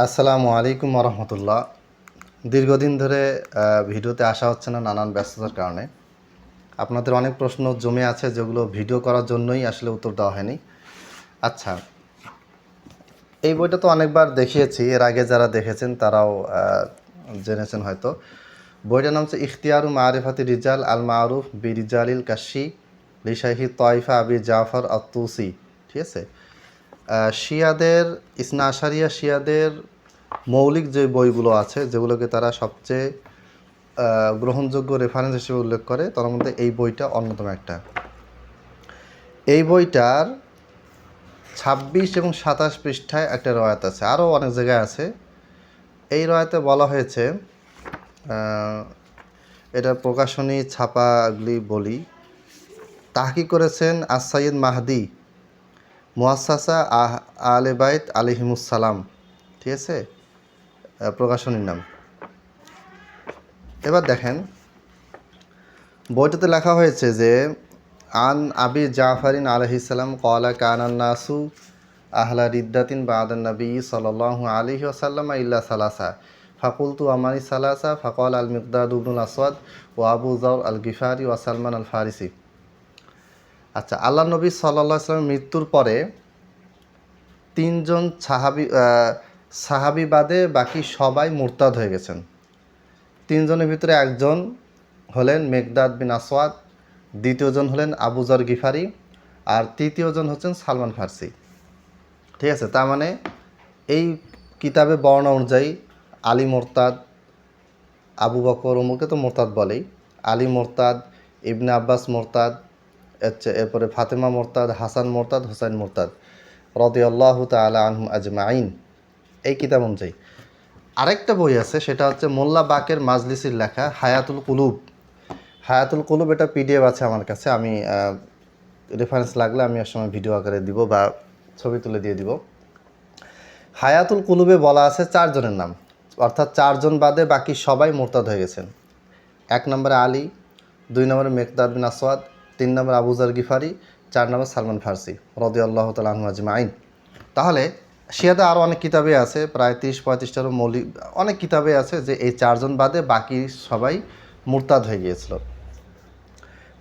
আসসালামু আলাইকুম রহমতুল্লাহ। দীর্ঘদিন ধরে ভিডিওতে আসা হচ্ছে না নানান ব্যস্ততার কারণে। আপনাদের অনেক প্রশ্ন জমে আছে যেগুলো ভিডিও করার জন্যই আসলে উত্তর দেওয়া হয়নি। আচ্ছা, এই বইটা তো অনেকবার দেখিয়েছি, এর আগে যারা দেখেছেন তারাও জেনেছেন হয়তো। বইটার নাম হচ্ছে ইখতিয়ারু মারিফাতি রিজাল আল মারুফ বি রিজালিল কাশি লিশাহি তয়ফা আবি জাফর আত্তুসি। ঠিক আছে, শিয়াদের ইসনা আশারিয়া শিয়াদের মৌলিক যে বইগুলো আছে যেগুলোকে তারা সবচেয়ে গ্রহণযোগ্য রেফারেন্স হিসেবে উল্লেখ করে তার মধ্যে এই বইটা অন্যতম একটা। এই বইটার ২৬ এবং ২৭ পৃষ্ঠায় একটা রয়াত আছে, আরও অনেক জায়গায় আছে। এই রয়াতে বলা হয়েছে, এটা প্রকাশনী ছাপাগুলি বলি, তাহকিক করেছেন আস-সাইয়্যিদ মাহদি মুআসসাসা আহলে বাইত আলাইহিমুসসালাম। ঠিক আছে, প্রকাশনীর নাম। এবার দেখেন বইটাতে লেখা হয়েছে যে আন আবি জাফরিন আলাইহিসসালাম ক্বালা কানান নাসু আহলা রিদ্দাতিন বাদান নবী সাল্লাল্লাহু আলাইহি ওয়াসাল্লাম ইল্লা সালাসা ফাকুলতু আমানি সালাসা ফাকাল আল মিকদাদ ইবনুল আসওয়াদ ওয়া আবু যার আল গিফারি ওয়া সালমান আল ফারিসি। আচ্ছা, আল্লাহ নবী সাল্লাল্লাহু আলাইহি ওয়াসাল্লামের মৃত্যুর পরে তিনজন সাহাবি বাদে বাকি সবাই মুরতাদ হয়ে গেছেন। তিনজনের ভিতরে একজন হলেন মেকদাদ বিন আসওয়াদ, দ্বিতীয়জন হলেন আবু যর গিফারি, আর তৃতীয়জন হচ্ছেন সালমান ফার্সি। ঠিক আছে, তার মানে এই কিতাবে বর্ণনা অনুযায়ী আলী মোরতাদ, আবু বকর ওমরকে তো মোরতাদ বলেই, আলী মোরতাদ, ইবনে আব্বাস মোরতাদ, এরপরে ফাতেমা মোরতাদ, হাসান মোরতাদ, হুসাইন মোরতাদ রাদিয়াল্লাহু তাআলা আনহুম আজমাইন, এই কিতাব অনুযায়ী। আরেকটা বই আছে, সেটা হচ্ছে মোল্লা বাকের মাজলিসির লেখা হায়াতুল কুলুব। হায়াতুল কুলুব, এটা পিডিএফ আছে আমার কাছে, আমি রেফারেন্স লাগলে আমি এক সময় ভিডিও আকারে দিব বা ছবি তুলে দিয়ে দিব। হায়াতুল কুলুবে বলা আছে 4 জনের নাম, অর্থাৎ 4 জন বাদে বাকি সবাই মোরতাদ হয়ে গেছেন। 1 নম্বরে আলী, 2 নম্বরে মেকদাদ বিন আসওয়াদ, 3 নম্বরে আবু যর গিফারি, 4 নম্বরে সালমান ফার্সি রাদিয়াল্লাহু তাআলা আনহু আজমাইন। তাহলে শিয়াতে আরও অনেক কিতাবে আছে, প্রায় 30-35টারও মৌলিক অনেক কিতাবে আছে যে এই 4 জন বাদে বাকি সবাই মুরতাদ হয়ে গিয়েছিল।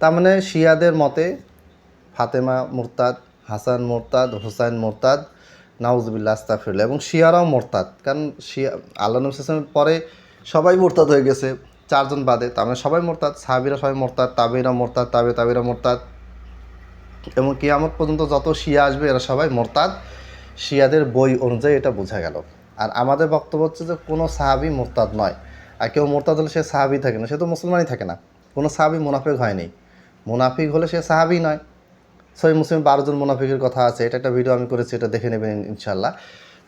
তার মানে শিয়াদের মতে ফাতেমা মুরতাদ, হাসান মোরতাদ, হুসাইন মোরতাদ, নাউজুবিল্লাহ আস্তাগফিরুল্লাহ, এবং শিয়ারাও মোরতাদ। কারণ শিয়া আল্লাহ নবী সাল্লাল্লাহু আলাইহি ওয়াসাল্লামের পরে সবাই মোরতাদ হয়ে গেছে 4 জন বাদে, তার মানে সবাই মোরতাদ, সাহাবীরা সবাই মোরতাদ, তাবেঈরা মোরতাদ, তাবেঈরা মোরতাদ, এবং কিয়ামত পর্যন্ত যত শিয়া আসবে এরা সবাই মোরতাদ। শিয়াদের বই অনুযায়ী এটা বোঝা গেল। আর আমাদের বক্তব্য হচ্ছে যে কোনো সাহাবী মোরতাদ নয়, আর কেউ মোরতাদ হলে সে সাহাবী থাকে না, সে তো মুসলমানই থাকে না। কোনো সাহাবী মুনাফিক হয়নি, মুনাফিক হলে সে সাহাবী নয়। সহিহ মুসলিম 12 জন মুনাফিকের কথা আছে, এটা একটা ভিডিও আমি করেছি, এটা দেখে নেবেন ইনশাল্লাহ।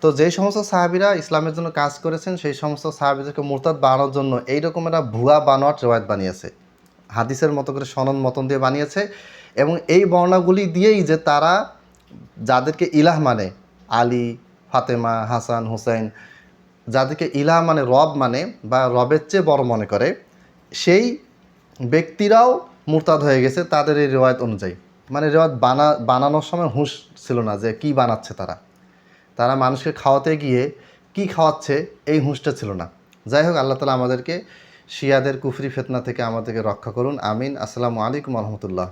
তো যেই সমস্ত সাহাবীরা ইসলামের জন্য কাজ করেছেন সেই সমস্ত সাহাবীদেরকে মুরতাদ বানানোর জন্য এইরকম একটা ভুয়া বানোয়াট রেওয়ায়েত বানিয়েছে, হাদিসের মতো করে সনদ মতন দিয়ে বানিয়েছে। এবং এই বর্ণনাগুলি দিয়েই যে তারা যাদেরকে ইলাহ মানে, আলী, ফাতেমা, হাসান, হুসাইন, যাদেরকে ইলাহ মানে রব মানে বা রবের চেয়ে বড় মনে করে, সেই ব্যক্তিরাও মুরতাদ হয়ে গেছে তাদের এই রেওয়ায়ত অনুযায়ী। মানে রেওয়ায়ত বানানোর সময় হুঁশ ছিল না যে কি বানাচ্ছে তারা মানুষকে খাওয়াতে গিয়ে কি খাওয়াচ্ছে এই হুঁশটা ছিল না। যাই হোক, আল্লাহ তাআলা আমাদেরকে শিয়াদের কুফরি ফিতনা থেকে আমাদেরকে রক্ষা করুন, আমিন। আসসালামু আলাইকুম রহমতুল্লাহ।